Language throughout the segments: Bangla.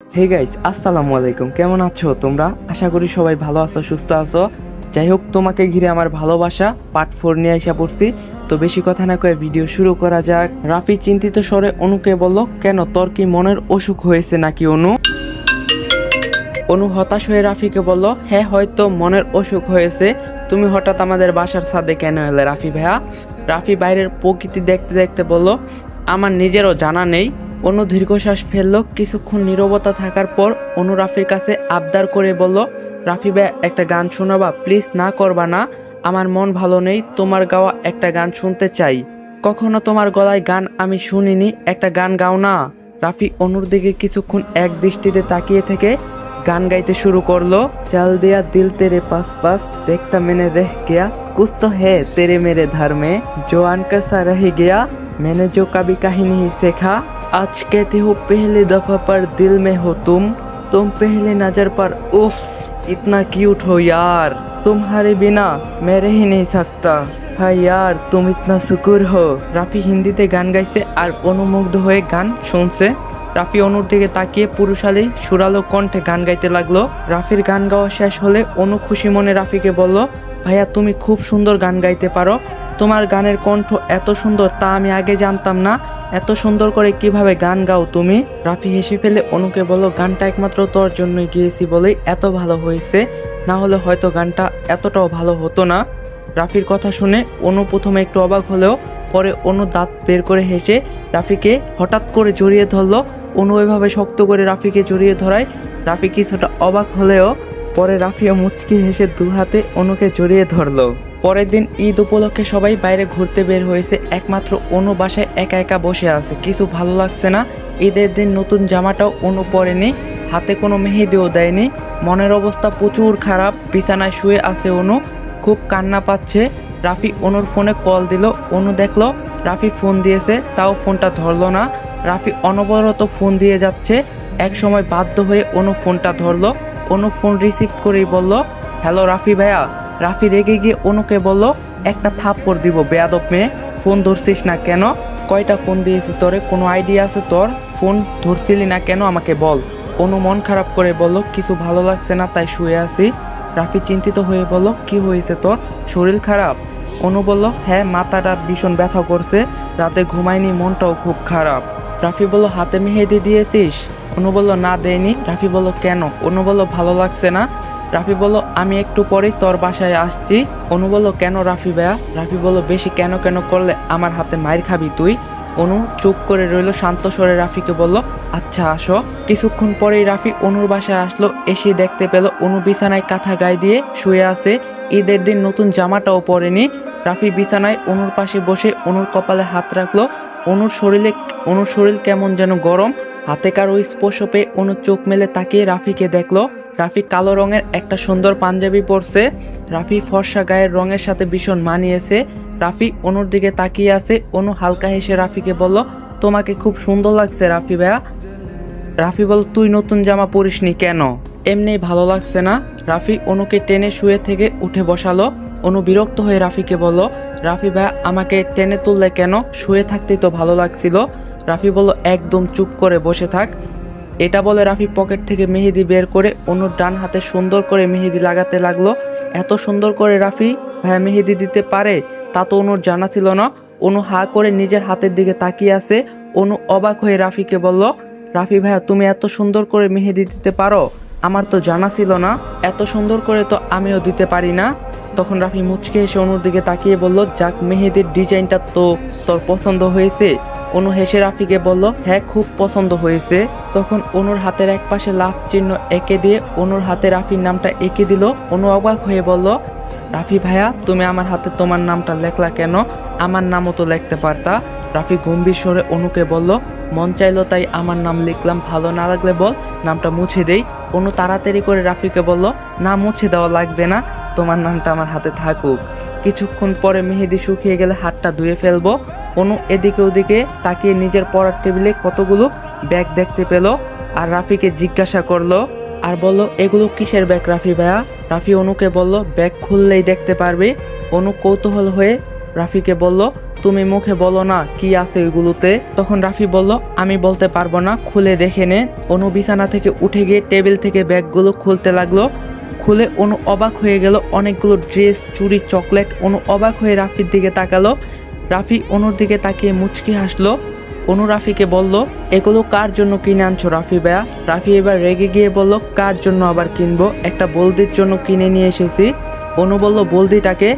হে গাইস, আসসালামু আলাইকুম। কেমন আছো তোমরা? আশা করি সবাই ভালো আছো, সুস্থ আছো। যাই হোক, তোমাকে ঘিরে আমার ভালোবাসা পার্ট 4 নিয়ে আইসা পড়ছি। তো বেশি কথা না কয়ে ভিডিও শুরু করা যাক। রাফি চিন্তিত স্বরে অনুকে বলল, কেন, তোর কি মনের অসুখ হয়েছে নাকি অনু? অনু হতাশ হয়ে রাফিকে বলল, হ্যাঁ, হয়তো মনের অসুখ হয়েছে। তুমি হঠাৎ আমাদের বাসার ছাদে কেন এলে রাফি ভাইয়া? রাফি বাইরের প্রকৃতি দেখতে দেখতে বলল, আমার নিজেরও জানা নেই। অনু দীর্ঘশ্বাস ফেললো। কিছুক্ষণ নীরবতা থাকার পর অনু রাফির কাছে আবদার করে বলল, রাফি ভাই, একটা গান শোনাবা প্লিজ? না করবা না? আমার মন ভালো নেই, তোমার গাওয়া একটা গান শুনতে চাই। কখনো তোমার গলায় গান আমি শুনিনি, একটা গান গাও না। রাফি অনুর দিকে কিছুক্ষণ এক দৃষ্টিতে তাকিয়ে থেকে গান গাইতে শুরু করলো। চাল দিয়া দিল তেরে পাস পাস, দেখতা मैंने रह गया, कुछ तो है तेरे मेरे धर में, जो अनका सा रह गया, मैंने जो कभी कहीं नहीं सीखा, आज कहती हूँ पहली दफा पर दिल में हो तुम पहले नजर पर उफ इतना क्यूट हो यार, तुम्हारे बिना मैं रह ही नहीं सकता, हाय यार तुम इतना शुक्र हो। রাফি হিন্দিতে গান গাইছে আর অনুমুগ্ধ হয়ে গান শুনছে। রাফি অনুর দিকে তাকিয়ে পুরুষালী সুরালো কণ্ঠে গান গাইতে লাগলো। রাফির গান গাওয়া শেষ হলে অনু খুশি মনে রাফিকে বলল, ভাইয়া তুমি খুব সুন্দর গান গাইতে পারো, তোমার গানের কণ্ঠ এত সুন্দর তা আমি আগে জানতাম না, এত সুন্দর করে কিভাবে গান গাও তুমি? রাফি হেসে ফেলে অনুকে বলল, গানটা একমাত্র তোর জন্যই গিয়েছি বলেই এত ভালো হয়েছে, না হলে হয়তো গানটা এতটাও ভালো হতো না। রাফির কথা শুনে অনু প্রথমে একটু অবাক হলেও পরে অনু দাঁত বের করে হেসে রাফিকে হঠাৎ করে জড়িয়ে ধরলো। অনু এভাবে শক্ত করে রাফিকে জড়িয়ে ধরায় রাফি কিছুটা অবাক হলেও পরে রাফিও মুচকি হেসে দু হাতে অনুকে জড়িয়ে ধরলো। পরের দিন ঈদ উপলক্ষে সবাই বাইরে ঘুরতে বের হয়েছে, একমাত্র অনু বাসায় একা একা বসে আছে, কিছু ভালো লাগছে না। ঈদের দিন নতুন জামাটাও অনু পরেনি, হাতে কোনো মেহেদিও দেয়নি, মনের অবস্থা প্রচুর খারাপ। বিছানায় শুয়ে আছে অনু, খুব কান্না পাচ্ছে। রাফি অনুর ফোনে কল দিল। অনু দেখলো রাফি ফোন দিয়েছে, তাও ফোনটা ধরলো না। রাফি অনবরত ফোন দিয়ে যাচ্ছে। এক সময় বাধ্য হয়ে অনু ফোনটা ধরলো। অনু ফোন রিসিভ করেই বলল, হ্যালো রাফি ভাইয়া। রাফি রেগে গিয়ে অনুকে বলল, একটা থাপ্পড় দিব বেয়াদব মেয়ে, ফোন ধরছিস না কেন? কয়টা ফোন দিয়েছি তোরে, কোনো আইডিয়া আছে তোর? ফোন ধরছিলি না কেন আমাকে বল। অনু মন খারাপ করে বলল, কিছু ভালো লাগছে না তাই শুয়ে আছি। রাফি চিন্তিত হয়ে বলল, কি হয়েছে তোর, শরীর খারাপ? অনু বলল, হ্যাঁ, মাথাটা ভীষণ ব্যথা করছে, রাতে ঘুমাইনি, মনটাও খুব খারাপ। রাফি বলল, হাতে মেহেদি দিয়েছিস? অনু বলল, না দেয়নি। রাফি বলল, কেন? অনু বলল, ভালো লাগছে না। রাফি বলল, আমি একটু পরেই তোর বাসায় আসছি। অনু বলল, কেন রাফি ভাইয়া? রাফি বলল, বেশি কেন কেন করলে আমার হাতে মাইর খাবি তুই। অনু চুপ করে রইল, শান্ত স্বরে রাফিকে বলল, আচ্ছা আসো। কিছুক্ষণ পরেই রাফি অনুর বাসায় আসলো। এসে দেখতে পেল অনু বিছানায় কাঁথা গায়ে দিয়ে শুয়ে আছে, ঈদের দিন নতুন জামাটাও পরেনি। রাফি বিছানায় অনুর পাশে বসে অনুর কপালে হাত রাখলো। অনুর শরীর কেমন যেন গরম, হাতে কারো স্পর্শ পেয়ে অনু চোখ মেলে তাকিয়ে রাফিকে দেখলো। রাফি কালো রঙের একটা সুন্দর পাঞ্জাবি পরছে। রাফি ফর্সা গায়ের রঙের সাথে ভীষণ মানিয়েছে। রাফি অনুর দিকে তাকিয়ে আছে। অনু হালকা হেসে রাফিকে বলল, তোমাকে খুব সুন্দর লাগছে রাফি ভাইয়া। রাফি বলল, তুই নতুন জামা পরিসনি কেন? এমনি ভালো লাগছে না। রাফি অনুকে টেনে শুয়ে থেকে উঠে বসালো। অনু বিরক্ত হয়ে রাফিকে বলল, রাফি ভাইয়া আমাকে টেনে তুললে কেন? শুয়ে থাকতেই তো ভালো লাগছিল। রাফি বলল, একদম চুপ করে বসে থাক। এটা বলে রাফি পকেট থেকে মেহেদি বের করে অনুর ডান হাতে সুন্দর করে মেহেদি লাগাতে লাগলো। এত সুন্দর করে রাফি ভাইয়া মেহেদি দিতে পারে তা তো অনুর জানা ছিল না। অনু হা করে নিজের হাতের দিকে তাকিয়ে আছে। অনু অবাক হয়ে রাফিকে বলল, রাফি ভাইয়া তুমি এত সুন্দর করে মেহেদি দিতে পারো, আমার তো জানা ছিল না, এত সুন্দর করে তো আমিও দিতে পারি না। তখন রাফি মুচকে এসে অনুর দিকে তাকিয়ে বলল, যাক, মেহেদির ডিজাইনটা তো তোর পছন্দ হয়েছে? অনু হেসে রাফিকে বলল, হ্যাঁ, খুব পছন্দ হয়েছে। তখন অনুর হাতের এক পাশে লাভ চিহ্ন এঁকে দিয়ে অনুর হাতে রাফির নামটা এঁকে দিল। অনু অবাক হয়ে বলল, রাফি ভাইয়া তুমি আমার হাতে তোমার নামটা লেখলা কেন? আমার নামও তো লিখতে পারতা। রাফি গম্ভীর স্বরে অনুকে বলল, মন চাইলো তাই আমার নাম লিখলাম, ভালো না লাগলে বল নামটা মুছে দেই। অনু তাড়াতাড়ি করে রাফিকে বলল, না, মুছে দেওয়া লাগবে না, তোমার নামটা আমার হাতে থাকুক। কিছুক্ষণ পরে মেহেদি শুকিয়ে গেলে হাতটা ধুয়ে ফেলবো। অনু এদিকে ওদিকে তাকিয়ে নিজের পড়ার টেবিলে কতগুলো ব্যাগ দেখতে পেল আর রাফিকে জিজ্ঞাসা করলো আর বলল, এগুলো কিসের ব্যাগ রাফি ভাইয়া? রাফি অনুকে বলল, ব্যাগ খুললেই দেখতে পারবে। অনু কৌতূহল হয়ে রাফিকে বলল, তুমি মুখে বলো না কি আছে ওইগুলোতে। তখন রাফি বলল আমি বলতে পারবো না, খুলে দেখে নে। অনু বিছানা থেকে উঠে গিয়ে টেবিল থেকে ব্যাগগুলো খুলতে লাগলো। খুলে অনু অবাক হয়ে গেল, অনেকগুলো ড্রেস, চুড়ি, চকলেট। অনু অবাক হয়ে রাফির দিকে তাকালো। রাফি অনুর দিকে তাকিয়ে মুচকি হাসলো। অনু রাফিকে বলল এগুলো কার জন্য কিনে আনছো রাফি ভাইয়া? রাফি এবার রেগে গিয়ে বলল কার জন্য আবার কিনবো, একটা বলদির জন্য কিনে নিয়ে এসেছি। অনু বলল বলদিটাকে?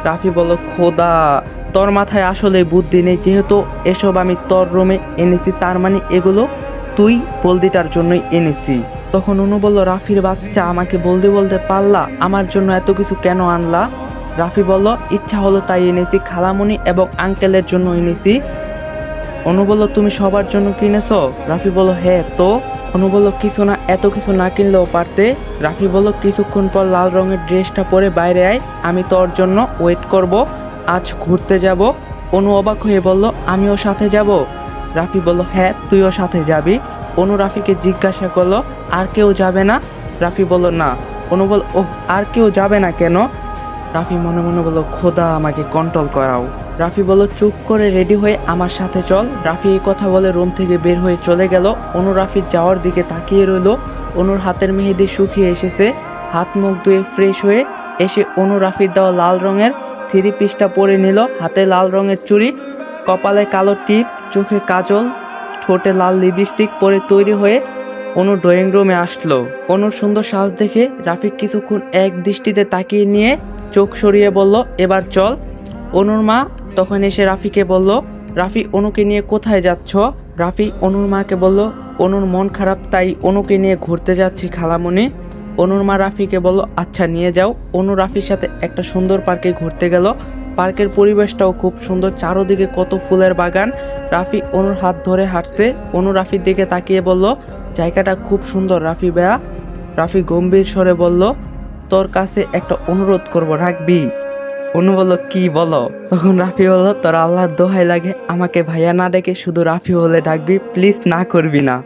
রাফি বলল খোদা, তোর মাথায় আসলে বুদ্ধি নেই। যেহেতু এসব আমি তোর রুমে এনেছি, তার মানে এগুলো তুই বলদিটার জন্যই এনেছি। তখন অনু বলল রাফির বাচ্চা, আমাকে বলদি বলতে পারলা? আমার জন্য এত কিছু কেন আনলা? রাফি বলল ইচ্ছা হলো তাই এনেছি, খালামণি এবং আঙ্কেলের জন্য এনেছি। অনু বলল তুমি সবার জন্য কিনেছো? রাফি বলল হ্যাঁ। তো? অনু বলল কিছু না, এত কিছু না কিনলেও পারতে। রাফি বলল কিছুক্ষণ পর লাল রঙের ড্রেসটা পরে বাইরে আয়, আমি তোর জন্য ওয়েট করব, আজ ঘুরতে যাব। অনু অবাক হয়ে বলল আমিও সাথে যাব? রাফি বলল হ্যাঁ তুইও সাথে যাবি। অনু রাফিকে জিজ্ঞাসা করলো আর কেউ যাবে না? রাফি বলল না। অনু বলল ও, আর কেউ যাবে না কেন? রাফি মনে মনে বলল খোদা আমাকে কন্ট্রোল করাও। রাফি বলল চুপ করে রেডি হয়ে আমার সাথে চল। রাফি এই কথা বলে রুম থেকে বের হয়ে চলে গেল। অনু রাফির যাওয়ার দিকে তাকিয়ে রইল। অনুর হাতের মেহেদি শুকিয়ে এসেছে। হাত মুখ ধুয়ে ফ্রেশ হয়ে এসে অনু রাফির দেওয়া লাল রঙের থ্রি পিসটা পরে নিল। হাতে লাল রঙের চুড়ি, কপালে কালো টিপ, চোখে কাজল, ঠোঁটে লাল লিপস্টিক পরে তৈরি হয়ে অনু ড্রয়িং রুমে আসলো। অনুর সুন্দর সাজ দেখে রাফি কিছুক্ষণ এক দৃষ্টিতে তাকিয়ে নিয়ে চোখ সরিয়ে বলল এবার চল। অনুর মা তখন এসে রাফিকে বলল রাফি অনুকে নিয়ে কোথায় যাচ্ছ? রাফি অনুর মাকে বলল অনুর মন খারাপ, তাই অনুকে নিয়ে ঘুরতে যাচ্ছি খালামণি। অনুর মা রাফিকে বলল আচ্ছা নিয়ে যাও। অনু রাফির সাথে একটা সুন্দর পার্কে ঘুরতে গেল। পার্কের পরিবেশটাও খুব সুন্দর, চারোদিকে কত ফুলের বাগান। রাফি অনুর হাত ধরে হাঁটছে। অনু রাফির দিকে তাকিয়ে বলল জায়গাটা খুব সুন্দর রাফি ভাইয়া। রাফি গম্ভীর স্বরে বলল তোর কাছে একটা অনুরোধ করব, রাখবি? অনু বলল কি বলো? তখন রাফি বলল তোর আল্লাহর দোহাই লাগে, আমাকে ভাইয়া না ডেকে শুধু রাফি বলে ডাকবি, প্লিজ, না করবি না।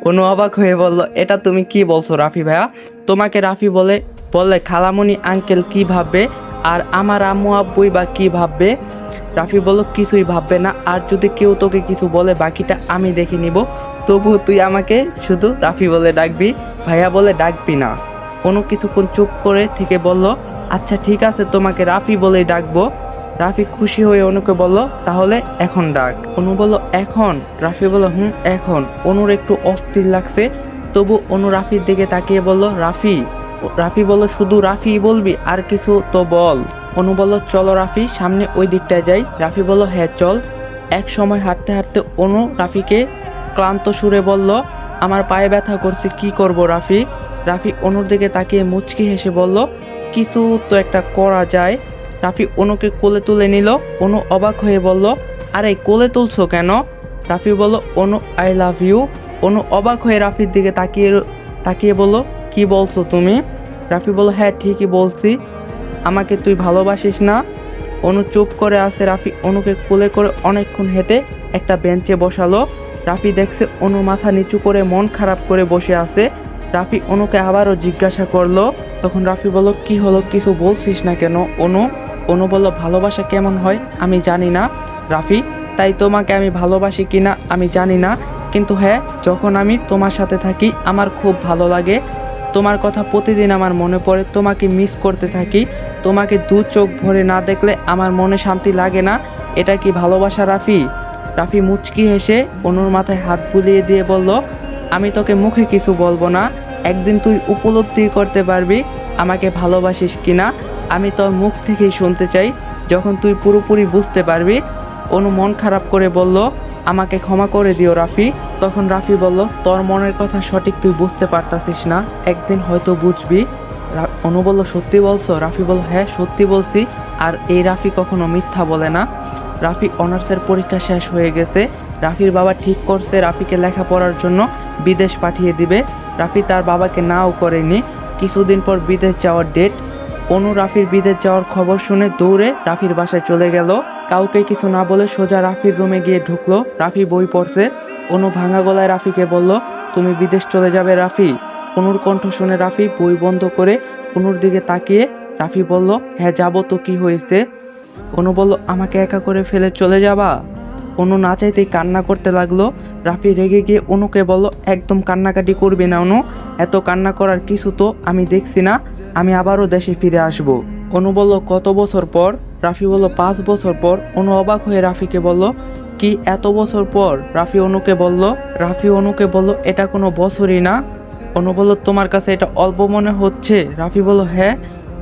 অনু অবাক হয়ে বলল এটা তুমি কি বলছো রাফি ভাইয়া? তোমাকে রাফি বললে খালামণি আঙ্কেল কি ভাববে, আর আমার আম্মু আব্বুই বা কি ভাববে? রাফি বলল কিছুই ভাববে না, আর যদি কেউ তোকে কিছু বলে বাকিটা আমি দেখে নিব। তবু তুই আমাকে শুধু রাফি বলে ডাকবি, ভাইয়া বলে ডাকবি না। অনু কিছুক্ষণ চুপ করে থেকে বলল আচ্ছা ঠিক আছে, তোমাকে রাফি বলেই ডাকবো। রাফি খুশি হয়ে অনুকে বলল তাহলে এখন ডাক। অনু বলল এখন? রাফি বলল এখন। অনুর একটু অস্থির লাগছে, তবু অনু রাফির দিকে তাকিয়ে বলল রাফি। রাফি বলল শুধু রাফি বলবি, আর কিছু তো বল। অনু বলল চলো রাফি, সামনে ওই দিকটায় যাই। রাফি বলল হ্যাঁ চল। এক সময় হাঁটতে হাঁটতে অনু রাফিকে ক্লান্ত সুরে বলল আমার পায়ে ব্যথা করছে, কি করব রাফি? রাফি অনুর দিকে তাকিয়ে মুচকি হেসে বলল কিছু তো একটা করা যায়। রাফি অনুকে কোলে তুলে নিল। অনু অবাক হয়ে বলল আরে কোলে তুলছো কেন? রাফি বলল অনু আই লাভ ইউ। অনু অবাক হয়ে রাফির দিকে তাকিয়ে বলল কি বলছো তুমি? রাফি বলল হ্যাঁ ঠিকই বলছি, আমাকে তুই ভালোবাসিস না? অনু চুপ করে আছে। রাফি অনুকে কোলে করে অনেকক্ষণ হেঁটে একটা বেঞ্চে বসালো। রাফি দেখছে অনু মাথা নিচু করে মন খারাপ করে বসে আছে। রাফি অনুকে আবারও জিজ্ঞাসা করলো। তখন রাফি বলল কি হলো, কিছু বলছিস না কেন? অনু বলল ভালোবাসা কেমন হয় আমি জানি না রাফি, তাই তোমাকে আমি ভালোবাসি কিনা আমি জানি না, কিন্তু হ্যাঁ যখন আমি তোমার সাথে থাকি আমার খুব ভালো লাগে। তোমার কথা প্রতিদিন আমার মনে পড়ে, তোমাকে মিস করতে থাকি। তোমাকে দু চোখ ভরে না দেখলে আমার মনে শান্তি লাগে না। এটা কি ভালোবাসা রাফি? রাফি মুচকি হেসে অনুর মাথায় হাত বুলিয়ে দিয়ে বলল আমি তোকে মুখে কিছু বলবো না, একদিন তুই উপলব্ধি করতে পারবি আমাকে ভালোবাসিস কিনা। আমি তোর মুখ থেকেই শুনতে চাই, যখন তুই পুরোপুরি বুঝতে পারবি। অনু মন খারাপ করে বলল আমাকে ক্ষমা করে দিও রাফি। তখন রাফি বলল তোর মনের কথা সঠিক তুই বুঝতে পারতাছিস না, একদিন হয়তো বুঝবি। অনু বলল সত্যি বলছো? রাফি বলল হ্যাঁ সত্যি বলছি, আর এই রাফি কখনো মিথ্যা বলে না। রাফি অনার্সের পরীক্ষা শেষ হয়ে গেছে। রাফির বাবা ঠিক করছে রাফিকে লেখাপড়ার জন্য বিদেশ পাঠিয়ে দিবে। রাফি তার বাবাকে নাও করেনি। কিছুদিন পর বিদেশ যাওয়ার ডেট। অনু রাফির বিদেশ যাওয়ার খবর শুনে দৌড়ে রাফির বাসায় চলে গেল। কাউকে কিছু না বলে সোজা রাফির রুমে গিয়ে ঢুকলো। রাফি বই পড়ছে। অনু ভাঙা গলায় রাফিকে বলল তুমি বিদেশ চলে যাবে রাফি? অনুর কণ্ঠ শুনে রাফি বই বন্ধ করে অনুর দিকে তাকিয়ে রাফি বলল হ্যাঁ যাবো তো, কি হয়েছে? অনু বলল, আমাকে একা করে ফেলে চলে যাবা? অনু না চাইতেই কান্না করতে লাগলো। রাফি রেগে গিয়ে অনুকে বলল, একদম কান্নাকাটি করবি না অনু, এত কান্না করার কিছু তো আমি দেখছি না, আমি আবারও দেশে ফিরে আসব। অনু বলল, কত বছর পর? রাফি বলল, 5 বছর পর। অনু অবাক হয়ে রাফিকে বলল, কি এত বছর পর? রাফি অনুকে বলল, এটা কোনো বছরই না। অনু বলল, তোমার কাছে এটা অল্প মনে হচ্ছে? রাফি বলল, হ্যাঁ।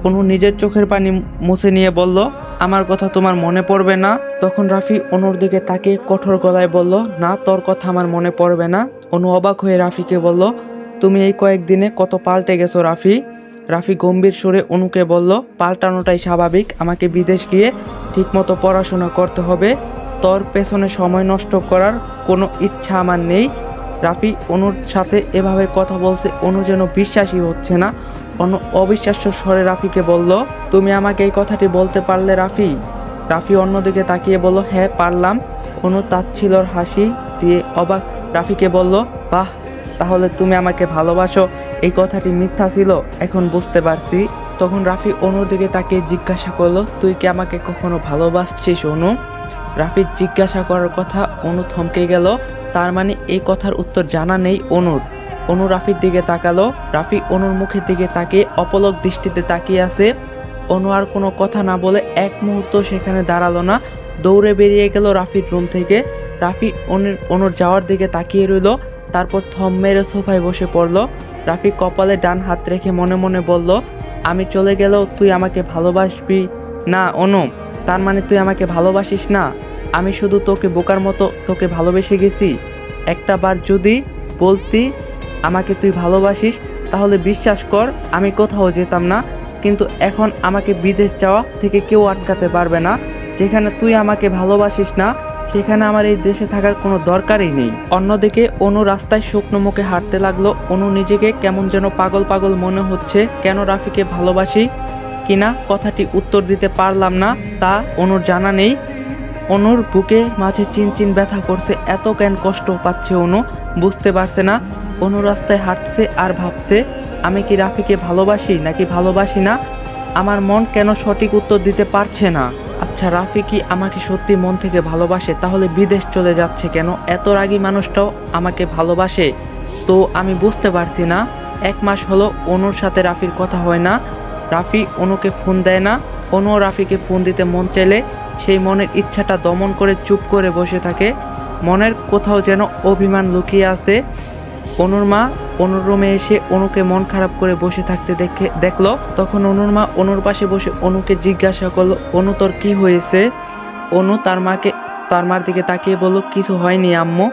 অনু নিজের চোখের পানি মুছে নিয়ে বলল, আমার কথা তোমার মনে পড়বে না? তখন রাফি অনুর দিকে তাকিয়ে কঠোর গলায় বলল, না, তোর কথা আমার মনে পড়বে না। অনু অবাক হয়ে রাফিকে বলল, তুমি এই কয়েকদিনে কত পাল্টে গেছো রাফি। রাফি গম্ভীর সুরে অনুকে বলল, পাল্টানোটাই স্বাভাবিক, আমাকে বিদেশ গিয়ে ঠিকমতো পড়াশোনা করতে হবে, তোর পেছনে সময় নষ্ট করার কোনো ইচ্ছা আমার নেই। রাফি অনুর সাথে এভাবে কথা বলছে, অনু যেন বিশ্বাসই হচ্ছে না। অনু অবিশ্বাস্য স্বরে রাফিকে বলল, তুমি আমাকে এই কথাটি বলতে পারলে রাফি? রাফি অন্যদিকে তাকিয়ে বলল, হ্যাঁ পারলাম। অনু তাচ্ছিলর হাসি দিয়ে অবাক রাফিকে বলল, বাহ, তাহলে তুমি আমাকে ভালোবাসো। এই কথাটি মিথ্যা ছিল, এখন বুঝতে পারছি। তখন রাফি অনুর দিকে তাকিয়ে জিজ্ঞাসা করলো, তুই কি আমাকে কখনো ভালোবাসছিস অনু? রাফির জিজ্ঞাসা করার কথা অনু থমকে গেল, তার মানে এই কথার উত্তর জানা নেই অনুর। অনু রাফির দিকে তাকালো, রাফি অনুর মুখের দিকে তাকিয়ে অপলক দৃষ্টিতে তাকিয়ে আছে। অনু আর কোনো কথা না বলে এক মুহূর্ত সেখানে দাঁড়ালো না, দৌড়ে বেরিয়ে গেল রাফির রুম থেকে। রাফি অনুর যাওয়ার দিকে তাকিয়ে রইল, তারপর থম মেরে সোফায় বসে পড়ল। রাফি কপালে ডান হাত রেখে মনে মনে বলল, আমি চলে গেলেও তুই আমাকে ভালোবাসবি না অনু? তার মানে তুই আমাকে ভালোবাসিস না? আমি শুধু তোকে বোকার মতো তোকে ভালোবেসে গেছি। একটা বার যদি বলতি আমাকে তুই ভালোবাসিস, তাহলে বিশ্বাস কর আমি কোথাও যেতাম না। কিন্তু এখন আমাকে বিদেশ যাওয়া থেকে কেউ আটকাতে পারবে না। যেখানে তুই আমাকে ভালোবাসিস না, সেখানে আমার এই দেশে থাকার কোনো দরকারই নেই। অন্যদিকে অনু রাস্তায় শুকনো মুখে হাঁটতে লাগলো। অনু নিজেকে কেমন যেন পাগল পাগল মনে হচ্ছে। কেন রাফিকে ভালোবাসি কিনা কথাটি উত্তর দিতে পারলাম না, তা অনুর জানা নেই। অনুর বুকে মাঝে চিনচিন ব্যথা করছে, এত কেন কষ্ট পাচ্ছে অনু বুঝতে পারছে না। অনু রাস্তায় হাঁটছে আর ভাবছে, আমি কি রাফিকে ভালোবাসি নাকি ভালোবাসি না? আমার মন কেন সঠিক উত্তর দিতে পারছে না। আচ্ছা, রাফি কি আমাকে সত্যি মন থেকে ভালোবাসে? তাহলে বিদেশ চলে যাচ্ছে কেন? এত রাগী মানুষটাও আমাকে ভালোবাসে তো আমি বুঝতে পারছি না। 1 মাস হলো অনুর সাথে রাফির কথা হয় না। রাফি অনুকে ফোন দেয় না। অনু রাফিকে ফোন দিতে মন চাইলে সেই মনের ইচ্ছাটা দমন করে চুপ করে বসে থাকে। মনের কোথাও যেন অভিমান লুকিয়ে আছে। অনুর মা অনুর রুমে এসে অনুকে মন খারাপ করে বসে থাকতে দেখলো। তখন অনুর মা অনুর পাশে বসে অনুকে জিজ্ঞাসা করলো, অনু তোর কি হয়েছে? অনু তার মার দিকে তাকিয়ে বলল, কিছু হয়নি আম্মু।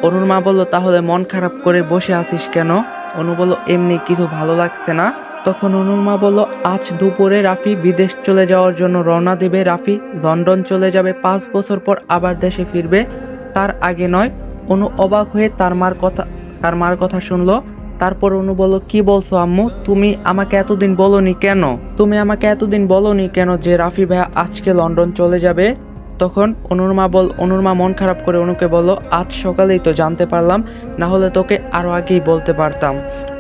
অনুর মা বলল, তাহলে মন খারাপ করে বসে আছিস কেন? অনু বলল, এমনি, কিছু ভালো লাগছে না। তখন অনুর মা বলল, আজ দুপুরে রাফি বিদেশ চলে যাওয়ার জন্য রওনা দেবে। রাফি লন্ডন চলে যাবে, 5 বছর পর আবার দেশে ফিরবে, তার আগে নয়। অনু অবাক হয়ে তার মার কথা শুনলো। তারপর অনু বলল, কি বলছো আম্মু? তুমি আমাকে এতদিন বলোনি কেন যে রাফি ভাইয়া আজকে লন্ডন চলে যাবে? তখন অনুর মা মন খারাপ করে অনুকে বলল, আজ সকালেই তো জানতে পারলাম, না হলে তোকে আরো আগেই বলতে পারতাম।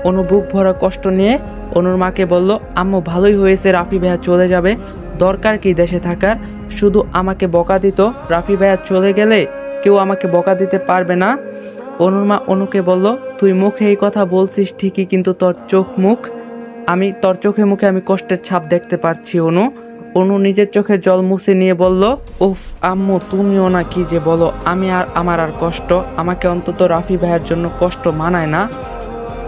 অনু বুক ভরা কষ্ট নিয়ে অনুর মাকে বলল, আম্মু ভালোই হয়েছে রাফি ভাইয়া চলে যাবে, দরকার কি দেশে থাকার? শুধু আমাকে বকা দিত, রাফি ভাইয়া চলে গেলে কেউ আমাকে বকা দিতে পারবে না। অনুর মা অনুকে বলল, তুই মুখে এই কথা বলছিস ঠিকই, কিন্তু তোর চোখে মুখে আমি কষ্টের ছাপ দেখতে পারছি অনু। অনু নিজের চোখের জল মুছে নিয়ে বলল, উফ আম্মু, তুমিও না কি যে বলো, আমার আর কষ্ট, আমাকে অন্তত রাফি ভাইয়ের জন্য কষ্ট মানায় না।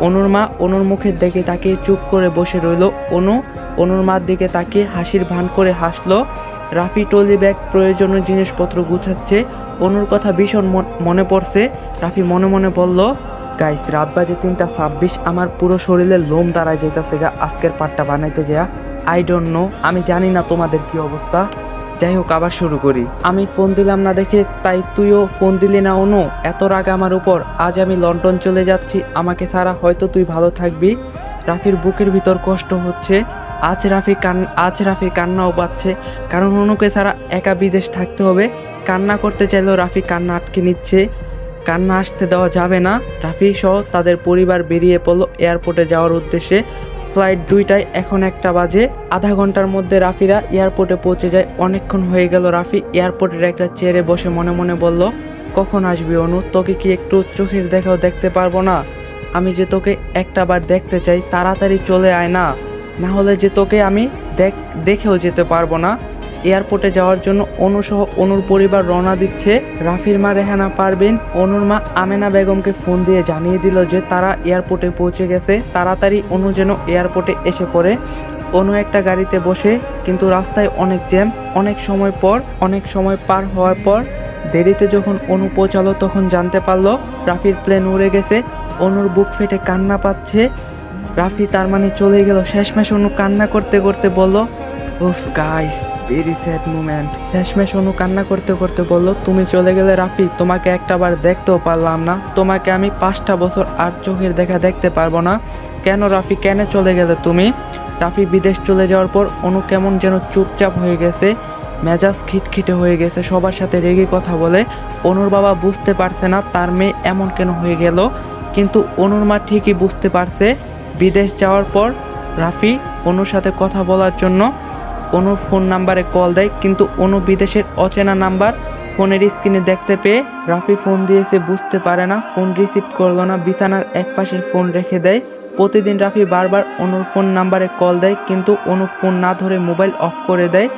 অনুর মা অনুর মুখের দিকে তাকিয়ে চুপ করে বসে রইল। অনুর মার দিকে তাকিয়ে হাসির ভান করে হাসলো। রাফি ট্রলি ব্যাগ প্রয়োজনীয় জিনিসপত্র গুছাচ্ছে। অনুর কথা ভীষণ মনে পড়ছে। রাফি মনে মনে বলল, গাইস, রাত বাজে 3:26, আমার পুরো শরীরের লোম দাঁড়ায় যেতেছে গা আজকের পাটটা বানাইতে যা। আই ডোন্ট নো, আমি জানি না তোমাদের কি অবস্থা। যাই হোক, আবার শুরু করি। আমি ফোন দিলাম না দেখে তাই তুইও ফোন দিলি না অনু, এত রাগ আমার উপর। আজ আমি লন্ডন চলে যাচ্ছি, আমাকে ছাড়া হয়তো তুই ভালো থাকবি। রাফির বুকের ভিতর কষ্ট হচ্ছে। আজ রাফির কান্নাও পাচ্ছে, কারণ অনুকে ছাড়া একা বিদেশ থাকতে হবে। কান্না করতে চাইলেও রাফি কান্না আটকে নিচ্ছে। কান্না আসতে দেওয়া যাবে না। রাফি সহ তাদের পরিবার বেরিয়ে পড়লো এয়ারপোর্টে যাওয়ার উদ্দেশ্যে। ফ্লাইট 2টায়, এখন 1টা বাজে। আধা ঘন্টার মধ্যে রাফিরা এয়ারপোর্টে পৌঁছে যায়। অনেকক্ষণ হয়ে গেল। রাফি এয়ারপোর্টের একটা চেয়ারে বসে মনে মনে বলল, কখন আসবি অনু? তোকে কি একটু চোখের দেখাও দেখতে পারবো না? আমি যে তোকে একটা বার দেখতে চাই, তাড়াতাড়ি চলে আয় না, না হলে যে তোকে আমি দেখেও যেতে পারবো না। এয়ারপোর্টে যাওয়ার জন্য অনুসহ অনুর পরিবার রওনা দিচ্ছে। রাফির মা রেহানা পারভিন অনুর মা আমেনা বেগমকে ফোন দিয়ে জানিয়ে দিল যে তারা এয়ারপোর্টে পৌঁছে গেছে, তাড়াতাড়ি অনু যেন এয়ারপোর্টে এসে পড়ে। অনু একটা গাড়িতে বসে, কিন্তু রাস্তায় অনেক জ্যাম। অনেক সময় পার হওয়ার পর দেরিতে যখন অনু পৌঁছালো, তখন জানতে পারলো রাফির প্লেন উড়ে গেছে। অনুর বুক ফেটে কান্না পাচ্ছে। রাফি তার মানে চলে গেল। শেষমেশ অনু কান্না করতে করতে বলল, উফ গাইস, ভেরি স্যাড মোমেন্ট। শেষমেশ অনু কান্না করতে করতে বলল, তুমি চলে গেলে রাফি, তোমাকে একটা বার দেখতেও পারলাম না। তোমাকে আমি 5টা বছর আর চোখের দেখা দেখতে পারবো না। কেন রাফি, কেন চলে গেলে তুমি? রাফি বিদেশ চলে যাওয়ার পর অনু কেমন যেন চুপচাপ হয়ে গেছে, মেজাজ খিটখিটে হয়ে গেছে, সবার সাথে রেগে কথা বলে। অনুর বাবা বুঝতে পারছে না তার মেয়ে এমন কেন হয়ে গেল, কিন্তু অনুর মা ঠিকই বুঝতে পারছে। বিদেশ যাওয়ার পর রাফি অনুর সাথে কথা বলার জন্য অনুর ফোন নাম্বারে কল দেয়, কিন্তু অনু বিদেশের অচেনা নাম্বার ফোনের স্ক্রিনে দেখতে পেয়ে রাফি ফোন দিয়েছে বুঝতে পারে না, ফোন রিসিভ করলো না, বিছানার একপাশে ফোন রেখে দেয়। প্রতিদিন রাফি বারবার অনুর ফোন নাম্বারে কল দেয়, কিন্তু অনু ফোন না ধরে মোবাইল অফ করে দেয়।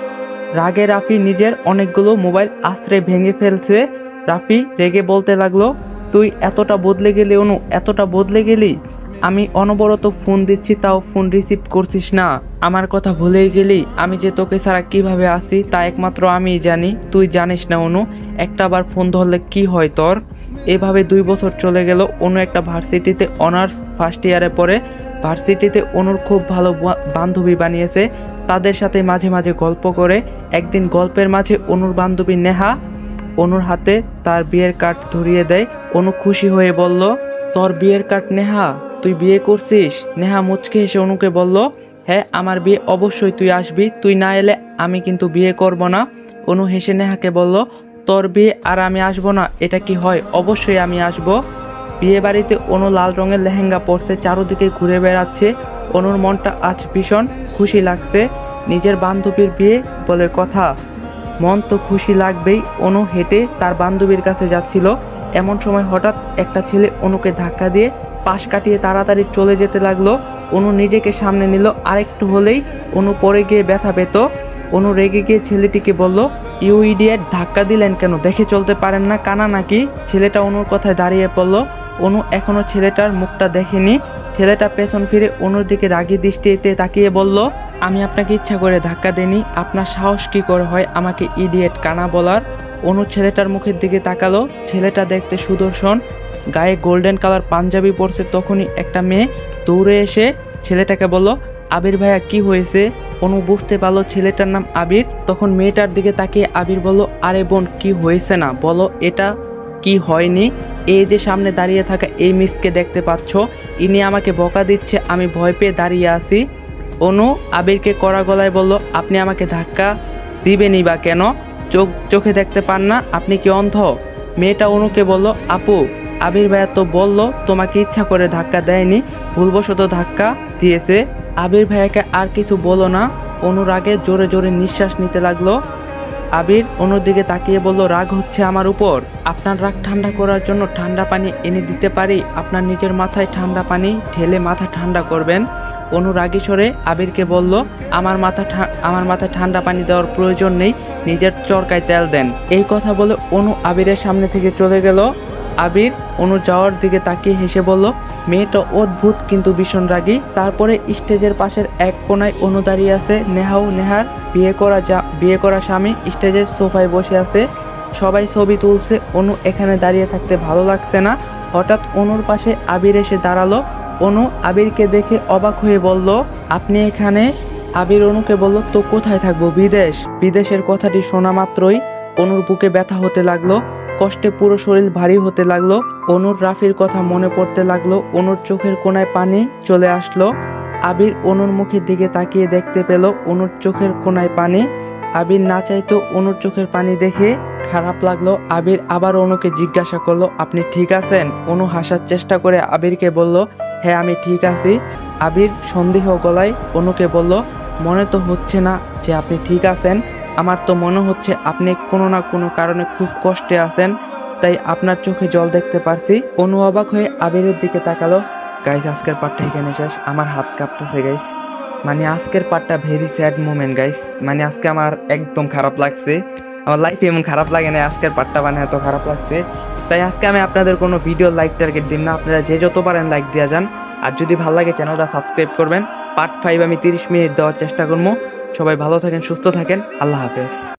রাগে রাফি নিজের অনেকগুলো মোবাইল আশ্রয় ভেঙে ফেলছে। রাফি রেগে বলতে লাগলো, তুই এতটা বদলে গেলি অনু, এতটা বদলে গেলি? আমি অনবরত ফোন দিচ্ছি, তাও ফোন রিসিভ করছিস না। আমার কথা ভুলেই গেলি? আমি যে তোকে ছাড়া কিভাবে আসি তা একমাত্র আমিই জানি, তুই জানিস না অনু। একটা বার ফোন ধরলে কি হয় তোর? এভাবে 2 বছর চলে গেল। অনু একটা ভার্সিটিতে অনার্স ফার্স্ট ইয়ারে পড়ে। ভার্সিটিতে অনুর খুব ভালো বান্ধবী বানিয়েছে, তাদের সাথে মাঝে মাঝে গল্প করে। একদিন গল্পের মাঝে অনুর বান্ধবী নেহা অনুর হাতে তার বিয়ের কার্ড ধরিয়ে দেয়। অনু খুশি হয়ে বলল, তোর বিয়ের কার্ড নেহা, তুই বিয়ে করছিস? নেহা মুচকে হেসে অনুকে বলল, হ্যাঁ, আমার বিয়ে, অবশ্যই তুই আসবি, তুই না এলে আমি কিন্তু বিয়ে করব না। অনু হেসে নেহাকে বলল, তোর বিয়ে আর আমি আসবো না, এটা কি হয়? অবশ্যই আমি আসব। বিয়ে বাড়িতে অনু লাল রঙের লেহেঙ্গা পরছে, চারদিকে ঘুরে বেড়াচ্ছে। অনুর মনটা আজ ভীষণ খুশি লাগছে। নিজের বান্ধবীর বিয়ে বলে কথা, মন তো খুশি লাগবেই। অনু হেঁটে তার বান্ধবীর কাছে যাচ্ছিল, এমন সময় হঠাৎ একটা ছেলে অনুকে ধাক্কা দিয়ে পাশ কাটিয়ে তাড়াতাড়ি চলে যেতে লাগলো। অনু নিজেকে সামনে নিল, আরেকটু হলেই অনু পড়ে গিয়ে ব্যথা পেত। অনু রেগে গিয়ে ছেলেটিকে বলল, ইউ ইডিয়েট, ধাক্কা দিলেন কেন? দেখে চলতে পারেন না, কানা নাকি? ছেলেটা অনুর কথায় দাঁড়িয়ে পড়ল। অনু এখনো ছেলেটার মুখটা দেখেনি। ছেলেটা পেছন ফিরে অনুর দিকে রাগী দৃষ্টিতে তাকিয়ে বলল, আমি আপনাকে ইচ্ছা করে ধাক্কা দেনি, আপনার সাহস কি করে হয় আমাকে ইডিয়েট, কানা বলার? অনু ছেলেটার মুখের দিকে তাকালো। ছেলেটা দেখতে সুদর্শন, গায়ে গোল্ডেন কালার পাঞ্জাবি পরছে। তখনই একটা মেয়ে দৌড়ে এসে ছেলেটাকে বলল, আবির ভাইয়া, কি হয়েছে? অনু বুঝতে পারলো ছেলেটার নাম আবির। তখন মেয়েটার দিকে তাকিয়ে আবির বলল, আরে বোন, কি হয়েছে না বলো, এটা কি হয়নি? এই যে সামনে দাঁড়িয়ে থাকা এই মিসকে দেখতে পাচ্ছ, ইনি আমাকে বকা দিচ্ছে, আমি ভয় পেয়ে দাঁড়িয়ে আছি। অনু আবিরকে কড়া গলায় বলল, আপনি আমাকে ধাক্কা দিবেনই বা কেন? চোখে দেখতে পান না? আপনি কি অন্ধ? মেয়েটা অনুকে বলল, আপু, আবির ভাইয়া তো বলল তোমাকে ইচ্ছা করে ধাক্কা দেয়নি, ভুলবশত ধাক্কা দিয়েছে। আবির ভাইয়াকে আর কিছু বলো না। অনুর আগে জোরে জোরে নিঃশ্বাস নিতে লাগলো। আবির অনুর দিকে তাকিয়ে বলল, রাগ হচ্ছে আমার উপর? আপনার রাগ ঠান্ডা করার জন্য ঠান্ডা পানি এনে দিতে পারি, আপনার নিজের মাথায় ঠান্ডা পানি ঢেলে মাথা ঠান্ডা করবেন। অনু রাগী স্বরে আবিরকে বলল, আমার মাথায় ঠান্ডা পানি দেওয়ার প্রয়োজন নেই, নিজের চরকায় তেল দেন। এই কথা বলে অনু আবিরের সামনে থেকে চলে গেল। আবির অনু যাওয়ার দিকে তাকিয়ে হেসে বলল, মেয়েটা অদ্ভুত কিন্তু ভীষণ রাগী। তারপরে স্টেজের পাশের এক কোনায় অনু দাঁড়িয়ে আছে। নেহার বিয়ে করা স্বামী স্টেজের সোফায় বসে আছে, সবাই ছবি তুলছে। অনু এখানে দাঁড়িয়ে থাকতে ভালো লাগছে না। হঠাৎ অনুর পাশে আবির এসে দাঁড়ালো। অনু আবিরকে দেখে অবাক হয়ে বলল, আপনি এখানে? আবির অনুকে বলল, তো কোথায় থাকবো, বিদেশের কথাটি শোনা মাত্রই অনুর বুকে ব্যথা হতে লাগলো, কষ্টে পুরো শরীর ভারী হতে লাগলো। অনুর রাফির কথা মনে পড়তে লাগলো। অনুর চোখের কোণায় পানি চলে আসলো। আবির অনুর মুখের দিকে তাকিয়ে দেখতে পেল অনুর চোখের কোণায় পানি। আবির না চাইতো অনুর চোখের পানি দেখে খারাপ লাগলো। আবির আবার অনুকে জিজ্ঞাসা করলো, আপনি ঠিক আছেন? অনু হাসার চেষ্টা করে আবিরকে বলল, হ্যাঁ আমি ঠিক আছি। আবির সন্দেহ গলায় অনুকে বলল, মনে তো হচ্ছে না যে আপনি ঠিক আছেন। আমার তো মনে হচ্ছে আপনি কোনো না কোনো কারণে খুব কষ্টে আছেন, তাই আপনার চোখে জল দেখতে পারছি। অনু অবাক হয়ে আবিরের দিকে তাকালো। গাইস, আজকের পার্টটা এখানে শেষ। আমার হাত কাঁপতেছে গাইস। মানে আজকের পার্টটা ভেরি স্যাড মোমেন্ট গাইস। মানে আজকে আমার একদম খারাপ লাগছে। আমার লাইফে এমন খারাপ লাগে না, আজকের পার্টটা মানে এত খারাপ লাগছে। তাই আজকে আমি আপনাদের কোনো ভিডিও লাইক টার্গেট দিন না, আপনারা যে যত পারেন লাইক দিয়ে যান। আর যদি ভালো লাগে চ্যানেলটা সাবস্ক্রাইব করবেন। পার্ট 5 আমি 30 মিনিট দেওয়ার চেষ্টা করবো। সবাই ভালো থাকেন, সুস্থ থাকেন, আল্লাহ হাফেজ।